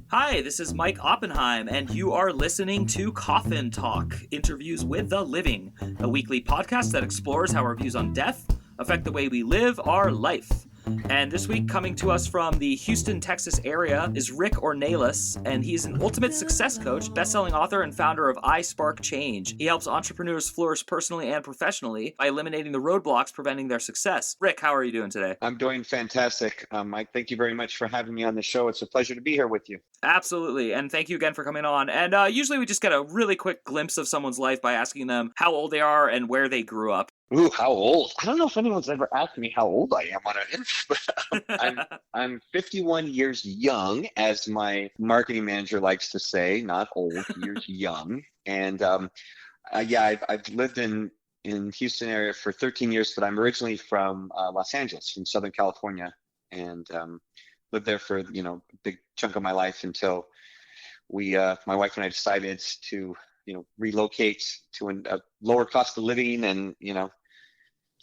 Hi, this is Mike Oppenheim, and you are listening to Coffin Talk, Interviews with the Living, a weekly podcast that explores how our views on death affect the way we live our life. And this week, coming to us from the Houston, Texas area is Rick Ornelas, and he's an ultimate success coach, best-selling author, and founder of I Spark Change. He helps entrepreneurs flourish personally and professionally by eliminating the roadblocks preventing their success. Rick, how are you doing today? I'm doing fantastic. Mike, thank you very much for having me on the show. It's a pleasure to be here with you. Absolutely, and thank you again for coming on. And usually we just get a really quick glimpse of someone's life by asking them how old they are and where they grew up. Ooh, how old? I don't know if anyone's ever asked me how old I am on an but I'm 51 years young, as my marketing manager likes to say, not old, years young. And I've lived in Houston area for 13 years, but I'm originally from Los Angeles, from Southern California, and lived there for a big chunk of my life until my wife and I decided to relocate to a lower cost of living and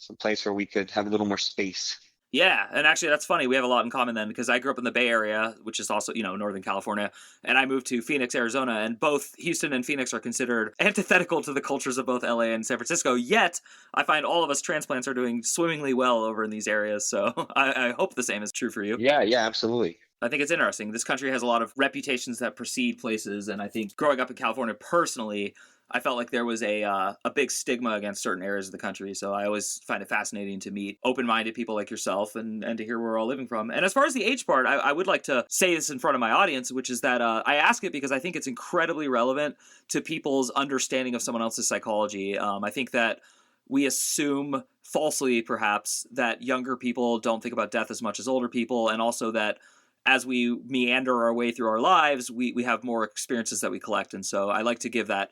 some place where we could have a little more space. Yeah, and actually that's funny. We have a lot in common then, because I grew up in the Bay Area, which is also, Northern California, and I moved to Phoenix, Arizona, and both Houston and Phoenix are considered antithetical to the cultures of both LA and San Francisco, yet I find all of us transplants are doing swimmingly well over in these areas, so I hope the same is true for you. Yeah, absolutely. I think it's interesting. This country has a lot of reputations that precede places, and I think growing up in California personally, I felt like there was a big stigma against certain areas of the country. So I always find it fascinating to meet open-minded people like yourself and to hear where we're all living from. And as far as the age part, I would like to say this in front of my audience, which is that I ask it because I think it's incredibly relevant to people's understanding of someone else's psychology. I think that we assume, falsely perhaps, that younger people don't think about death as much as older people, and also that as we meander our way through our lives, we have more experiences that we collect. And so I like to give that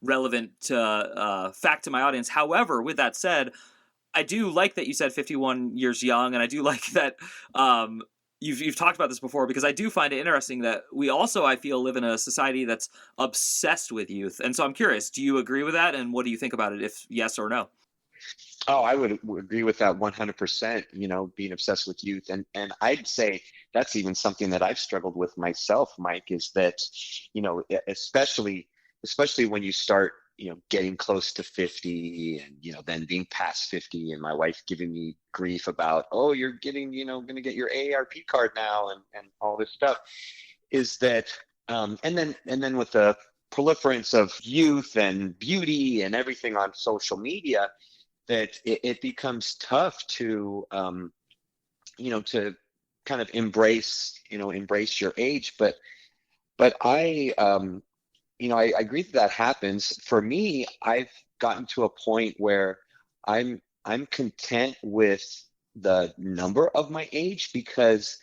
relevant fact to my audience. However, with that said, I do like that you said 51 years young, and I do like that you've talked about this before, because I do find it interesting that we also, I feel, live in a society that's obsessed with youth. And so I'm curious, do you agree with that, and what do you think about it, if yes or no? Oh, I would agree with that 100%, being obsessed with youth. And I'd say that's even something that I've struggled with myself, Mike, is that, especially when you start, getting close to 50 and, then being past 50, and my wife giving me grief about, oh, you're getting, going to get your AARP card now and all this stuff, is that, and then with the proliferance of youth and beauty and everything on social media, that it becomes tough to, to kind of embrace your age. But I agree that happens. For me, I've gotten to a point where I'm content with the number of my age, because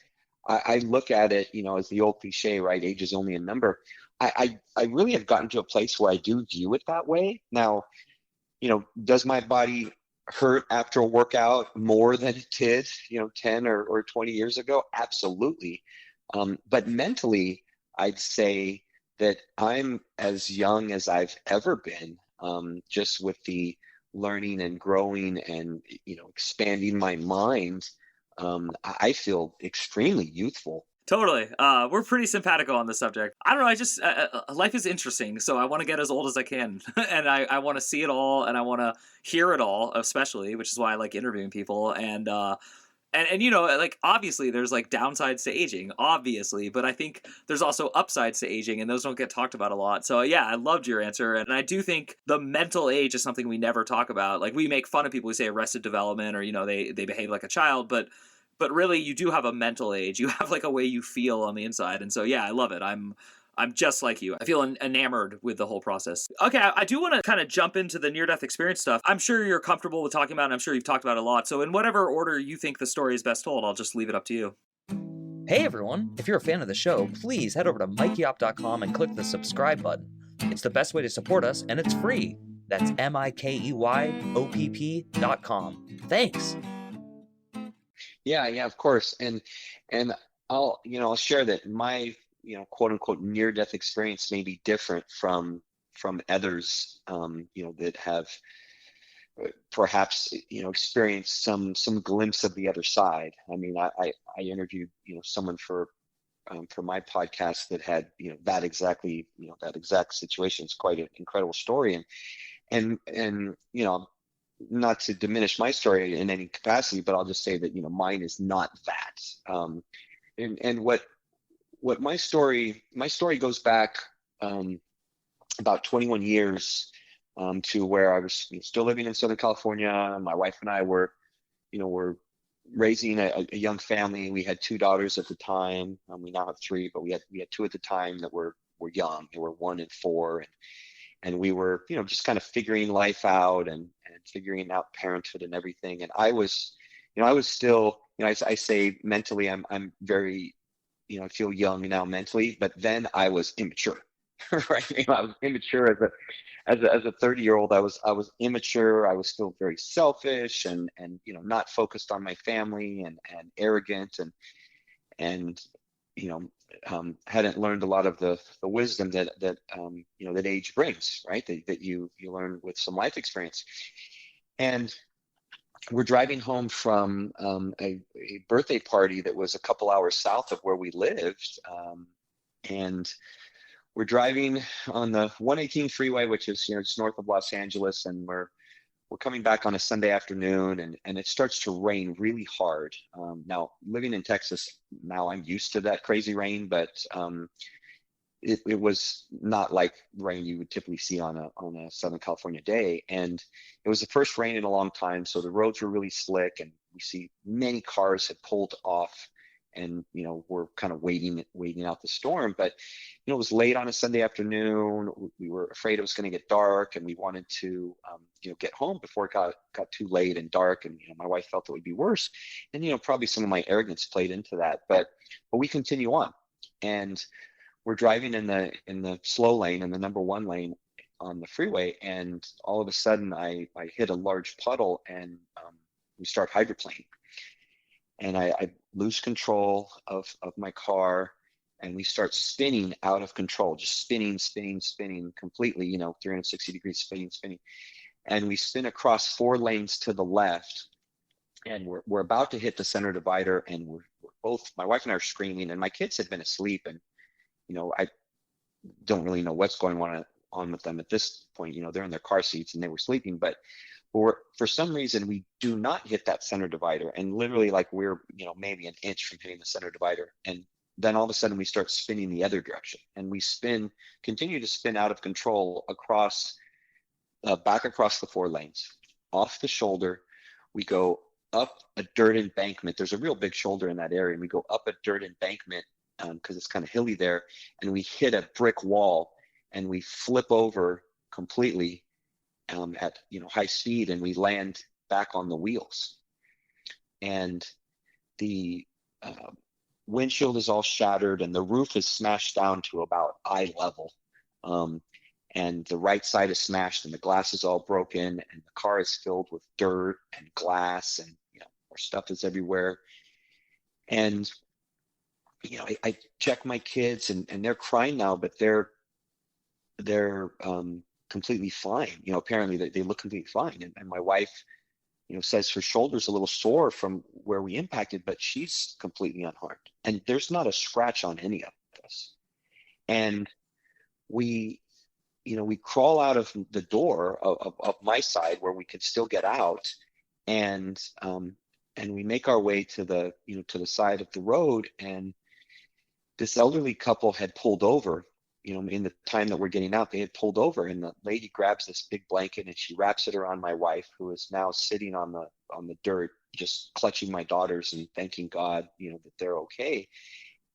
I look at it, as the old cliche, right? Age is only a number. I really have gotten to a place where I do view it that way. Now, does my body hurt after a workout more than it did, 10 or 20 years ago? Absolutely. But mentally, I'd say that I'm as young as I've ever been, just with the learning and growing and, expanding my mind. I feel extremely youthful. Totally. We're pretty simpatico on the subject. I don't know. I just, life is interesting. So I want to get as old as I can. And I want to see it all, and I want to hear it all, especially, which is why I like interviewing people. And like, obviously there's like downsides to aging, obviously, but I think there's also upsides to aging, and those don't get talked about a lot. So yeah, I loved your answer. And I do think the mental age is something we never talk about. Like, we make fun of people who say arrested development, or, they behave like a child, but really you do have a mental age. You have like a way you feel on the inside. And so, yeah, I love it. I'm just like you. I feel enamored with the whole process. Okay, I do want to kind of jump into the near-death experience stuff. I'm sure you're comfortable with talking about it, and I'm sure you've talked about it a lot. So in whatever order you think the story is best told, I'll just leave it up to you. Hey everyone, if you're a fan of the show, please head over to mikeyop.com and click the subscribe button. It's the best way to support us, and it's free. That's MIKEYOPP.com. Thanks. Yeah, of course. And I'll share that my, quote unquote near death experience may be different from others, that have perhaps, experienced some glimpse of the other side. I mean, I interviewed, someone for for my podcast that had, that exactly, that exact situation. It's quite an incredible story. And not to diminish my story in any capacity, but I'll just say that, mine is not that. And what my story goes back about 21 years to where I was still living in Southern California. My wife and I were raising a young family. We had two daughters at the time. We now have three, but we had two at the time that were young. They were 1 and 4, and we were just kind of figuring life out and figuring out parenthood and everything. And I was still, I say mentally, I'm very, I feel young now mentally, but then I was immature, right? I was immature as a 30-year-old. I was immature. I was still very selfish and not focused on my family and arrogant and hadn't learned a lot of the wisdom that age brings, right? That you learn with some life experience. And we're driving home from a birthday party that was a couple hours south of where we lived, and we're driving on the 118 freeway, which is it's north of Los Angeles, and we're coming back on a Sunday afternoon, and it starts to rain really hard. Now, living in Texas, now I'm used to that crazy rain, but it was not like rain you would typically see on a Southern California day. And it was the first rain in a long time, so the roads were really slick, and we see many cars had pulled off, and we're kind of waiting out the storm. But it was late on a Sunday afternoon. We were afraid it was going to get dark, and we wanted to get home before it got too late and dark. And my wife felt it would be worse, and probably some of my arrogance played into that. But we continue on, and we're driving in the slow lane, in the number 1 lane on the freeway, and all of a sudden I hit a large puddle, and we start hydroplaning, and I lose control of my car, and we start spinning out of control, just spinning completely, 360 degrees spinning, and we spin across 4 lanes to the left, and we're about to hit the center divider, and we're both, my wife and I are screaming, and my kids had been asleep, and I don't really know what's going on with them at this point. They're in their car seats and they were sleeping, but for some reason we do not hit that center divider, and literally like we're maybe an inch from hitting the center divider, and then all of a sudden we start spinning the other direction, and we continue to spin out of control back across the 4 lanes, off the shoulder. We go up a dirt embankment. There's a real big shoulder in that area, and we go up a dirt embankment because it's kind of hilly there, and we hit a brick wall, and we flip over completely at high speed, and we land back on the wheels, and the windshield is all shattered, and the roof is smashed down to about eye level, and the right side is smashed, and the glass is all broken, and the car is filled with dirt and glass, and our stuff is everywhere. And I check my kids, and they're crying now, but they're completely fine. Apparently they look completely fine. And my wife, says her shoulder's a little sore from where we impacted, but she's completely unharmed. And there's not a scratch on any of us. And we crawl out of the door of my side where we could still get out, and we make our way to the side of the road, and this elderly couple had pulled over. In the time that we're getting out, they had pulled over, and the lady grabs this big blanket and she wraps it around my wife, who is now sitting on the dirt, just clutching my daughters and thanking God, that they're okay.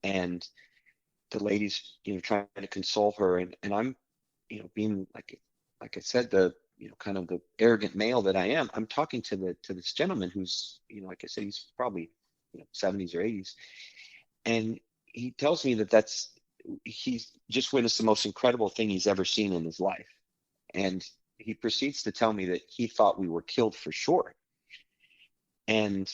And the lady's, trying to console her, and I'm, being like I said, the kind of the arrogant male that I am, I'm talking to this gentleman who's, like I said, he's probably 70s or 80s, and he tells me he's just witnessed the most incredible thing he's ever seen in his life. And he proceeds to tell me that he thought we were killed for sure. And,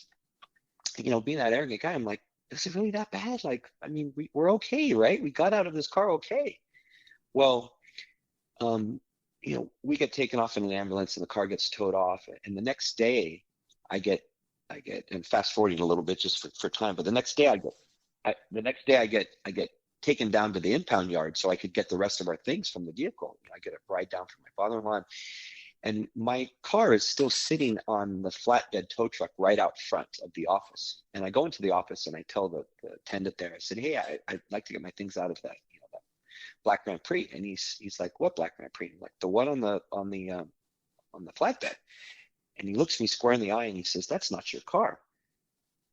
being that arrogant guy, I'm like, is it really that bad? Like, I mean, we're okay, right? We got out of this car okay. Well, we get taken off in an ambulance, and the car gets towed off. And the next day I get, and fast forwarding a little bit just for time, but the next day I the next day I get taken down to the impound yard so I could get the rest of our things from the vehicle. I get a ride down from my father-in-law, and my car is still sitting on the flatbed tow truck right out front of the office. And I go into the office and I tell the attendant there, I said, hey, I'd like to get my things out of that, that black Grand Prix. And he's like, what black Grand Prix? I'm like, the one on the flatbed. And he looks me square in the eye and he says, that's not your car.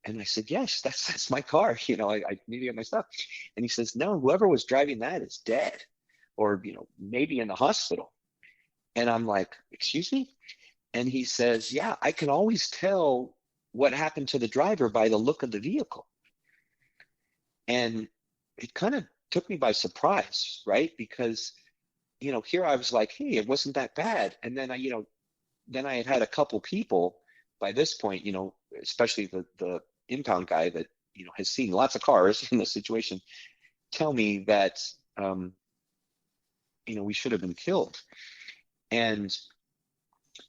And I said, yes, that's my car. I need to get my stuff. And he says, no, whoever was driving that is dead, or, maybe in the hospital. And I'm like, excuse me? And he says, yeah, I can always tell what happened to the driver by the look of the vehicle. And it kind of took me by surprise, right? Because, here I was like, hey, it wasn't that bad. And then I had a couple people by this point, especially the impound guy that, has seen lots of cars in this situation, tell me that, we should have been killed. And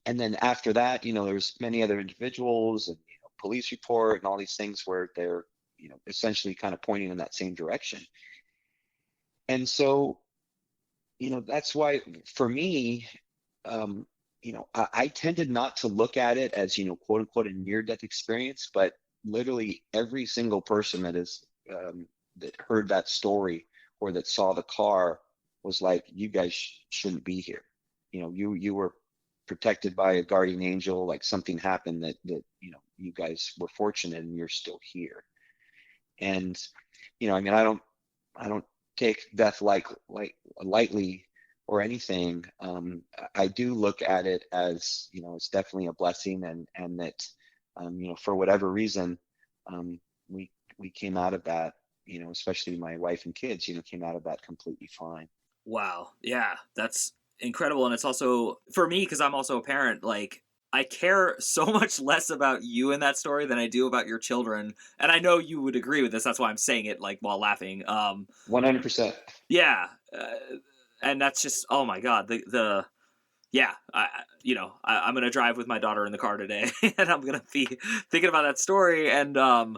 then after that, there was many other individuals and police report and all these things where they're, essentially kind of pointing in that same direction. And so, that's why for me, I tended not to look at it as, quote unquote, a near-death experience, but literally every single person that that heard that story or that saw the car was like, you guys shouldn't be here. You were protected by a guardian angel, like something happened that you guys were fortunate and you're still here. And, I don't take death lightly or anything. I do look at it as, it's definitely a blessing, and that, for whatever reason, we came out of that, especially my wife and kids, came out of that completely fine. Wow. Yeah, that's incredible. And it's also, for me, because I'm also a parent, like, I care so much less about you in that story than I do about your children. And I know you would agree with this. That's why I'm saying it, like, while laughing. 100%. Yeah. And that's just, oh my God, yeah, I'm going to drive with my daughter in the car today and I'm going to be thinking about that story. And then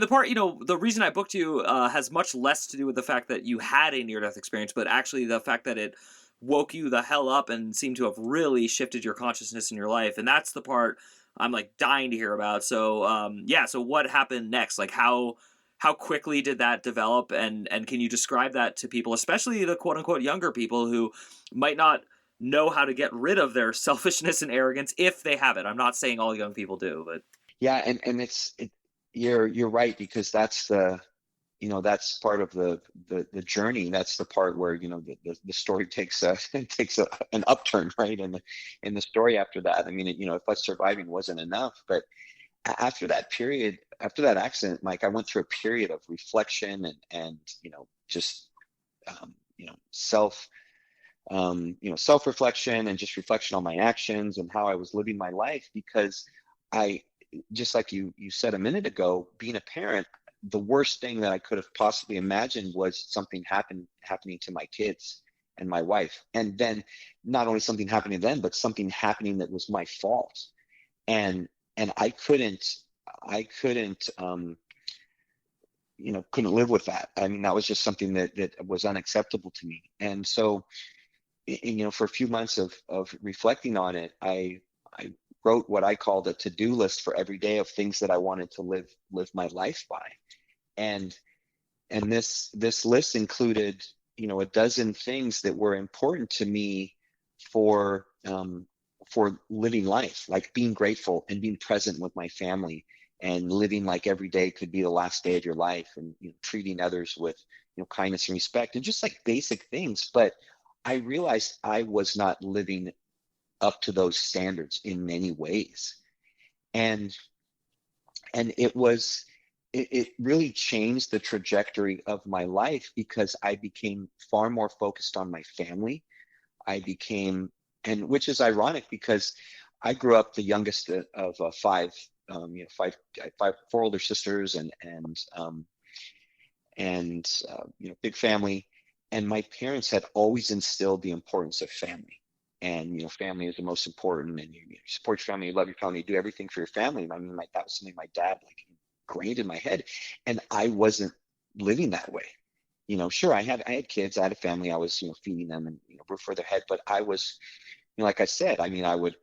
the part, the reason I booked you has much less to do with the fact that you had a near-death experience, but actually the fact that it woke you the hell up and seemed to have really shifted your consciousness in your life. And that's the part I'm like dying to hear about. So, so what happened next? Like how quickly did that develop? And can you describe that to people, especially the quote unquote younger people who might not know how to get rid of their selfishness and arrogance if they have it? I'm not saying all young people do, but yeah. And you're right, because that's that's part of the journey. That's the part where, the story takes an upturn, right? And in the story after that, if us surviving wasn't enough, but after that period, after that accident, Mike, I went through a period of reflection and just, self-reflection and just reflection on my actions and how I was living my life. Because just like you said a minute ago, being a parent, the worst thing that I could have possibly imagined was something happening to my kids and my wife. And then not only something happening to them, but something happening that was my fault. And I couldn't live with that. That was just something that was unacceptable to me. And so, for a few months of reflecting on it, I wrote what I called a to-do list for every day of things that I wanted to live my life by. And this list included, a dozen things that were important to me for living life, like being grateful and being present with my family, and living like every day could be the last day of your life, and treating others with kindness and respect, and just like basic things. But I realized I was not living up to those standards in many ways, and it really changed the trajectory of my life, because I became far more focused on my family. And which is ironic, because I grew up the youngest of five, four older sisters, and big family. And my parents had always instilled the importance of family. And, family is the most important, and you support your family, you love your family, you do everything for your family. That was something my dad ingrained in my head, and I wasn't living that way. Sure, I had kids, I had a family, I was, feeding them and, roof over their head, but I was, like I said, I mean, I would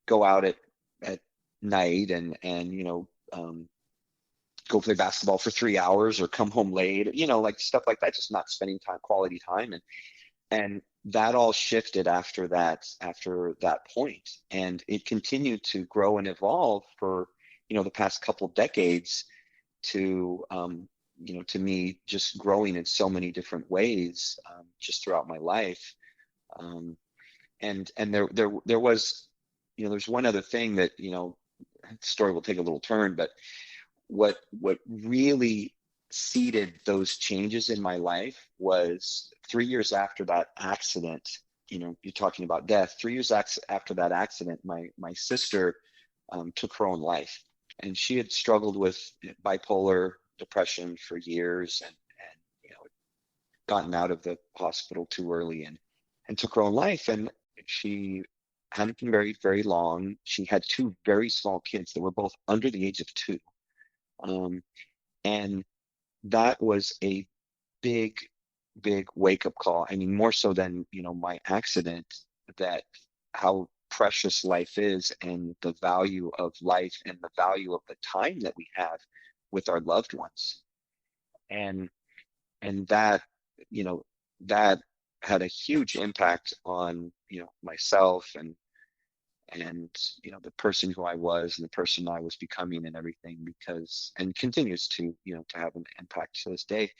go out at night and go play basketball for 3 hours or come home late, like stuff like that, just not spending quality time. And that all shifted after that point. And it continued to grow and evolve for, the past couple decades to, to me just growing in so many different ways, just throughout my life. And there was, there's one other thing that, the story will take a little turn, but what really seeded those changes in my life was 3 years after that accident. You're talking about death. 3 years after that accident, my sister took her own life, and she had struggled with bipolar depression for years, and gotten out of the hospital too early and took her own life. And she hadn't been married very long. She had two very small kids that were both under the age of 2. And that was a big wake up call. I mean, more so than, my accident, that how precious life is, and the value of life, and the value of the time that we have with our loved ones. And that, that had a huge impact on, myself and the person who I was and the person I was becoming and everything, and continues to, to have an impact to this day.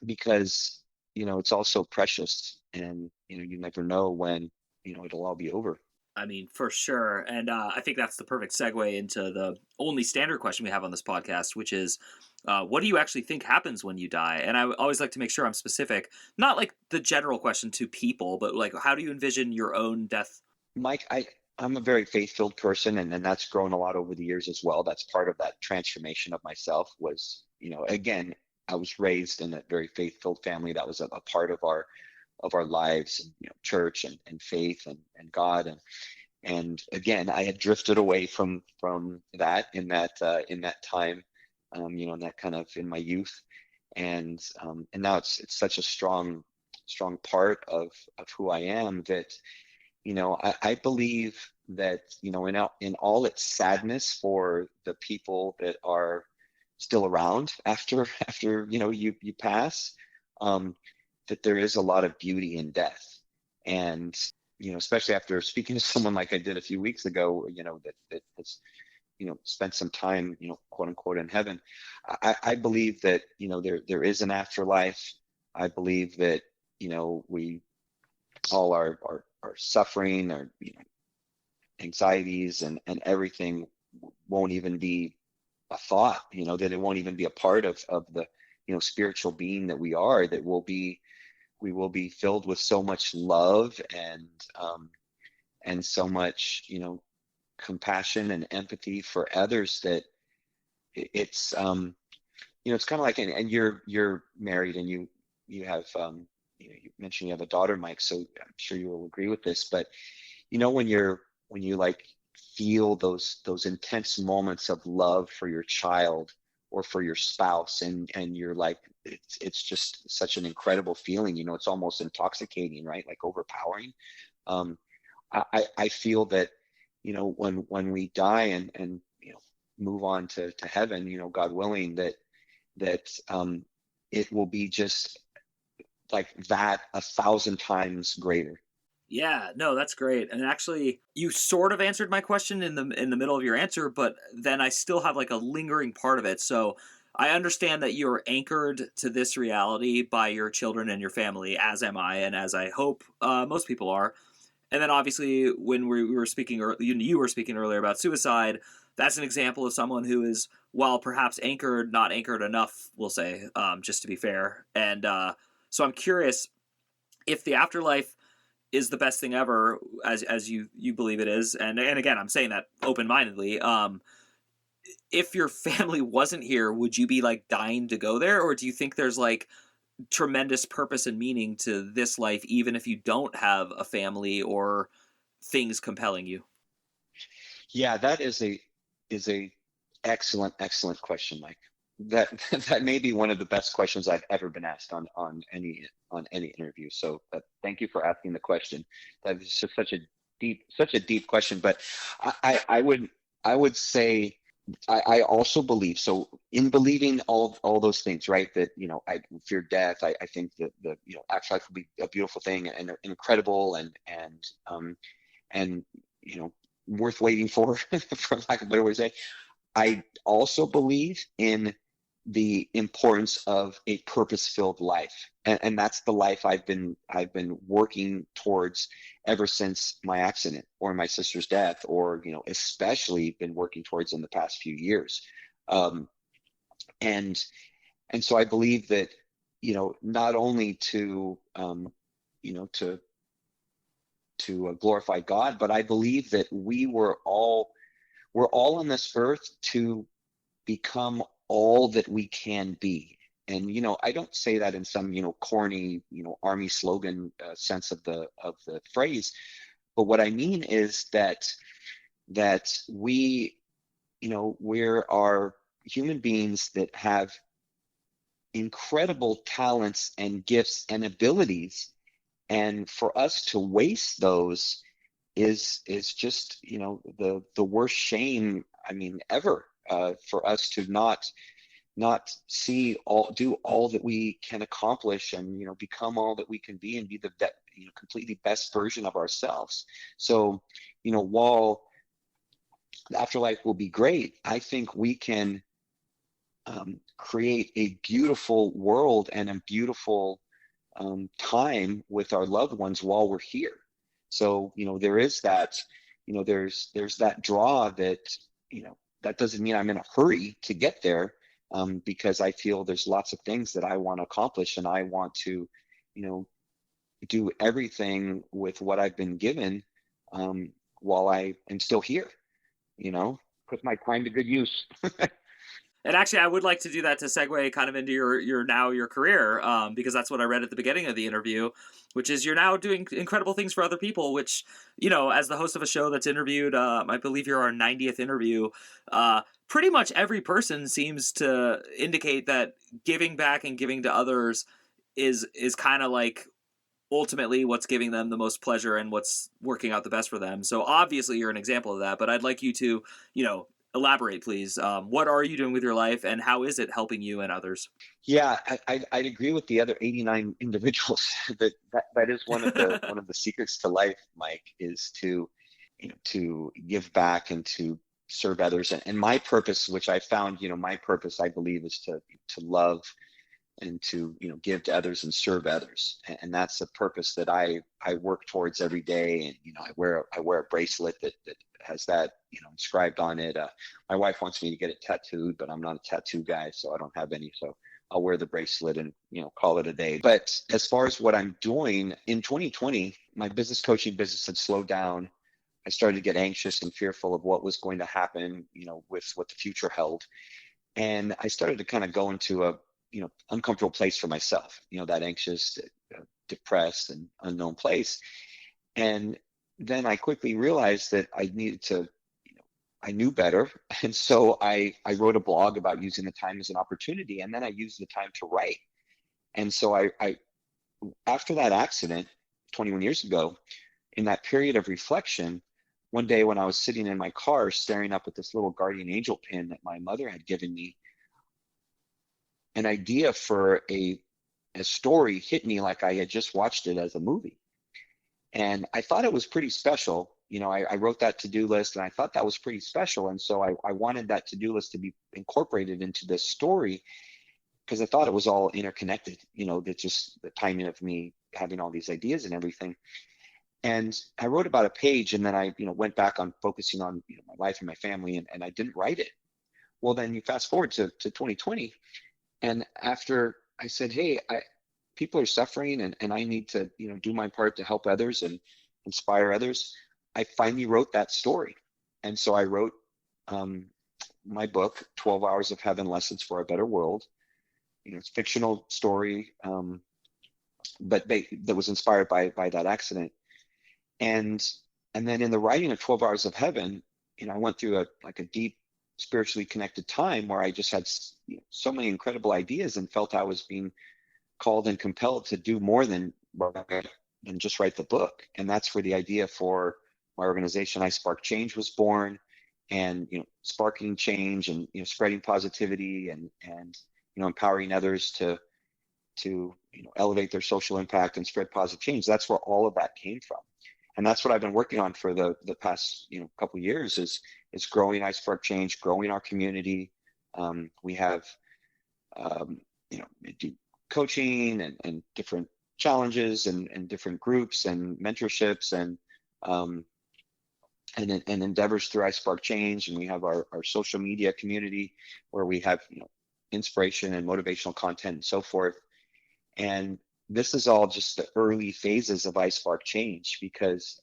Because, it's also precious, and, you never know when, it'll all be over. I mean, for sure. And I think that's the perfect segue into the only standard question we have on this podcast, which is, what do you actually think happens when you die? And I always like to make sure I'm specific, not like the general question to people, but like, how do you envision your own death? Mike, I'm a very faith-filled person, and that's grown a lot over the years as well. That's part of that transformation of myself was, again, I was raised in a very faith-filled family. That was a part of our lives, church and faith and God. And again, I had drifted away from that in that time, in that kind of in my youth. And now it's such a strong part of who I am, that, I believe that, in all its sadness for the people that are still around after you pass, that there is a lot of beauty in death. And, especially after speaking to someone like I did a few weeks ago, that has, spent some time, quote unquote, in heaven. I believe that, there is an afterlife. I believe that, we all are suffering, or, anxieties and everything won't even be a thought, that it won't even be a part of the, spiritual being that we are, that we will be filled with so much love and so much, compassion and empathy for others, that it's, it's kind of like, and you're married, and you have, you mentioned you have a daughter, Mike, so I'm sure you will agree with this, but, when you like feel those intense moments of love for your child or for your spouse, and you're like, it's just such an incredible feeling, it's almost intoxicating, right? Like overpowering. I feel that, when we die and move on to heaven, God willing, that it will be just like that 1,000 times greater. Yeah, no, that's great. And actually, you sort of answered my question in the middle of your answer, but then I still have like a lingering part of it. So I understand that you're anchored to this reality by your children and your family, as am I, and as I hope most people are. And then obviously, when we were speaking, or you were speaking earlier about suicide, that's an example of someone who is, while perhaps anchored, not anchored enough, we'll say, just to be fair. And so I'm curious if the afterlife is the best thing ever, as you believe it is, and again, I'm saying that open-mindedly. If your family wasn't here, would you be like dying to go there, or do you think there's like tremendous purpose and meaning to this life, even if you don't have a family or things compelling you? Yeah, that is a Excellent question, Mike. That that may be one of the best questions I've ever been asked on any interview. So thank you for asking the question. That is just such a deep question. But I would say I also believe, so in believing all those things, right? That, I fear death. I think that the, afterlife will be a beautiful thing and incredible and worth waiting for, for lack of a better way to say. I also believe in the importance of a purpose-filled life, and that's the life I've been working towards ever since my accident or my sister's death, or especially been working towards in the past few years. And so I believe that not only to glorify God, but I believe that we're all on this earth to become all that we can be. And I don't say that in some corny army slogan sense of the phrase, but what I mean is that we are human beings that have incredible talents and gifts and abilities, and for us to waste those is just the worst shame, I mean, ever. For us to not do all that we can accomplish and become all that we can be and be the completely best version of ourselves. So while the afterlife will be great, I think we can create a beautiful world and a beautiful time with our loved ones while we're here. So there is that there's that draw that that doesn't mean I'm in a hurry to get there, because I feel there's lots of things that I want to accomplish, and I want to, do everything with what I've been given while I am still here, put my time to good use. And actually, I would like to do that to segue kind of into your career, because that's what I read at the beginning of the interview, which is you're now doing incredible things for other people, which, as the host of a show that's interviewed, I believe you're our 90th interview, pretty much every person seems to indicate that giving back and giving to others is kind of like ultimately what's giving them the most pleasure and what's working out the best for them. So obviously you're an example of that, but I'd like you to, elaborate, please. What are you doing with your life, and how is it helping you and others? Yeah, I'd agree with the other 89 individuals that is one of the secrets to life, Mike, is to give back and to serve others. And my purpose, which I found, my purpose, I believe, is to love and to give to others and serve others. And that's a purpose that I work towards every day. And I wear a bracelet that has that inscribed on it. My wife wants me to get it tattooed, but I'm not a tattoo guy, so I don't have any. So I'll wear the bracelet and call it a day. But as far as what I'm doing in 2020, my business coaching business had slowed down. I started to get anxious and fearful of what was going to happen, with what the future held. And I started to kind of go into a uncomfortable place for myself, that anxious, depressed, and unknown place. And then I quickly realized that I needed to, I knew better. And so I wrote a blog about using the time as an opportunity. And then I used the time to write. And so I after that accident 21 years ago, in that period of reflection, one day when I was sitting in my car staring up at this little guardian angel pin that my mother had given me, an idea for a story hit me like I had just watched it as a movie. And I thought it was pretty special. I wrote that to-do list and I thought that was pretty special. And so I wanted that to-do list to be incorporated into this story because I thought it was all interconnected, that just the timing of me having all these ideas and everything. And I wrote about a page, and then I, went back on focusing on my life and my family, and I didn't write it. Well, then you fast forward to 2020, and after I said, hey, people are suffering, and I need to do my part to help others and inspire others, I finally wrote that story. And so I wrote my book, 12 Hours of Heaven: Lessons for a Better World. It's a fictional story, but that was inspired by that accident. And then in the writing of 12 Hours of Heaven, I went through a deep spiritually connected time where I just had so many incredible ideas and felt I was being called and compelled to do more than just write the book. And that's where the idea for my organization, I Spark Change, was born. And sparking change and spreading positivity and empowering others to elevate their social impact and spread positive change. That's where all of that came from. And that's what I've been working on for the past couple of years is growing I Spark Change, growing our community. We have do coaching and different challenges and different groups and mentorships and endeavors through I Spark Change. And we have our social media community where we have inspiration and motivational content and so forth. And this is all just the early phases of I Spark Change, because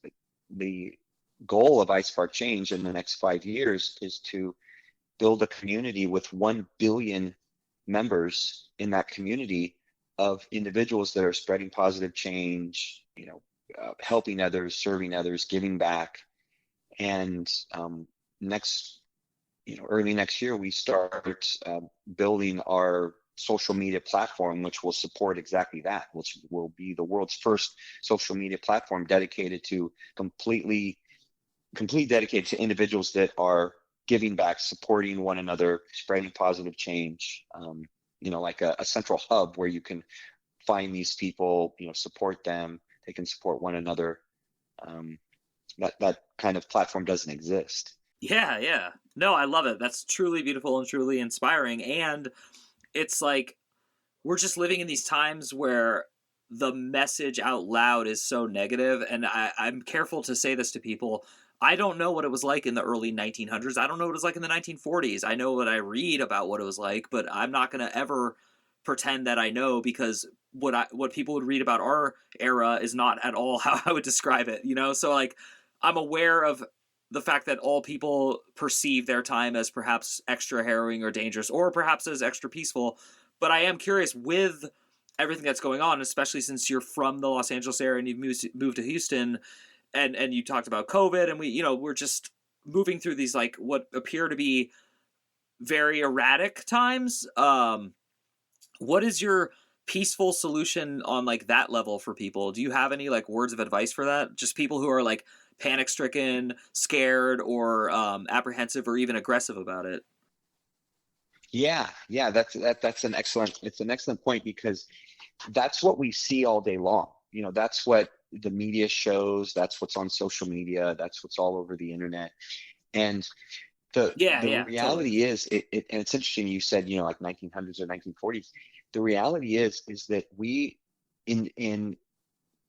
the goal of I Spark Change in the next 5 years is to build a community with 1 billion members in that community of individuals that are spreading positive change, helping others, serving others, giving back. And early next year, we start building our social media platform, which will support exactly that, which will be the world's first social media platform dedicated to completely dedicated to individuals that are giving back, supporting one another, spreading positive change. Like a central hub where you can find these people, support them, they can support one another. That kind of platform doesn't exist. Yeah. No, I love it. That's truly beautiful and truly inspiring. And it's like we're just living in these times where the message out loud is so negative. And I'm careful to say this to people. I don't know what it was like in the early 1900s. I don't know what it was like in the 1940s. I know what I read about what it was like, but I'm not going to ever pretend that I know, because what people would read about our era is not at all how I would describe it, So like, I'm aware of the fact that all people perceive their time as perhaps extra harrowing or dangerous, or perhaps as extra peaceful. But I am curious, with everything that's going on, especially since you're from the Los Angeles area and you've moved to Houston, and you talked about COVID, and we're just moving through these like what appear to be very erratic times. What is your peaceful solution on like that level for people? Do you have any like words of advice for that? Just people who are like panic stricken, scared, or apprehensive, or even aggressive about it. Yeah, that's an excellent point, because that's what we see all day long. That's what the media shows, that's what's on social media, that's what's all over the internet. And the reality totally. Is and it's interesting you said like 1900s or 1940s. The reality is that we in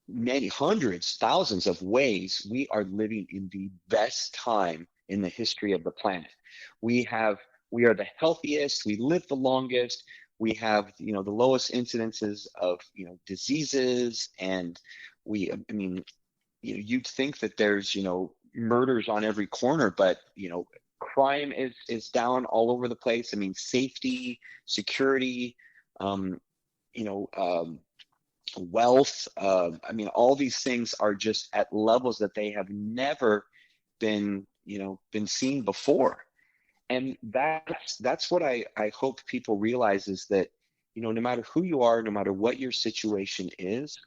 many hundreds, thousands of ways, we are living in the best time in the history of the planet. We are the healthiest, we live the longest, we have the lowest incidences of diseases, and you'd think that there's murders on every corner, but crime is down all over the place. Safety, security, wealth, all these things are just at levels that they have never been seen before. And that's what I hope people realize, is that no matter who you are, no matter what your situation is,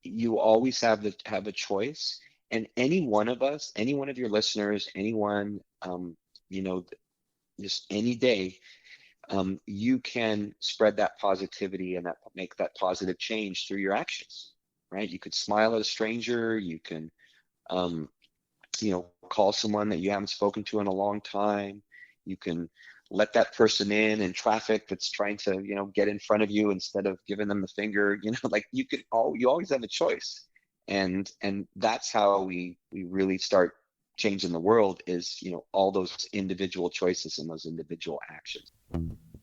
you always have a choice. And any one of us, any one of your listeners, anyone, just any day, you can spread that positivity and make that positive change through your actions, right? You could smile at a stranger. You can, call someone that you haven't spoken to in a long time. You can let that person in traffic that's trying to, get in front of you instead of giving them the finger. You always have a choice. And that's how we really start changing the world, is all those individual choices and those individual actions.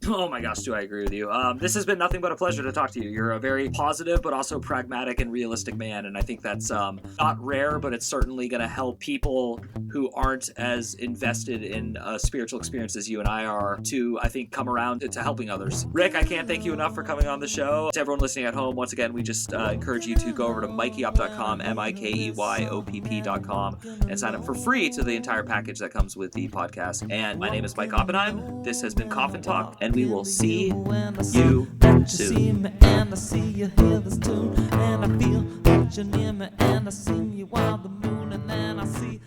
Oh my gosh, do I agree with you. This has been nothing but a pleasure to talk to you. You're a very positive but also pragmatic and realistic man, and I think that's not rare, but it's certainly going to help people who aren't as invested in a spiritual experience as you and I are to, I think, come around to helping others. Rick, I can't thank you enough for coming on the show. To everyone listening at home, once again, we just encourage you to go over to MikeyOpp.com, MIKEYOPP.com, and sign up for free to the entire package that comes with the podcast. And my name is Mike Oppenheim. This has been Coffin Talk, and we will see you soon. And I see you hear this tune, and I feel that you're near me, and I see you while the moon, and then I see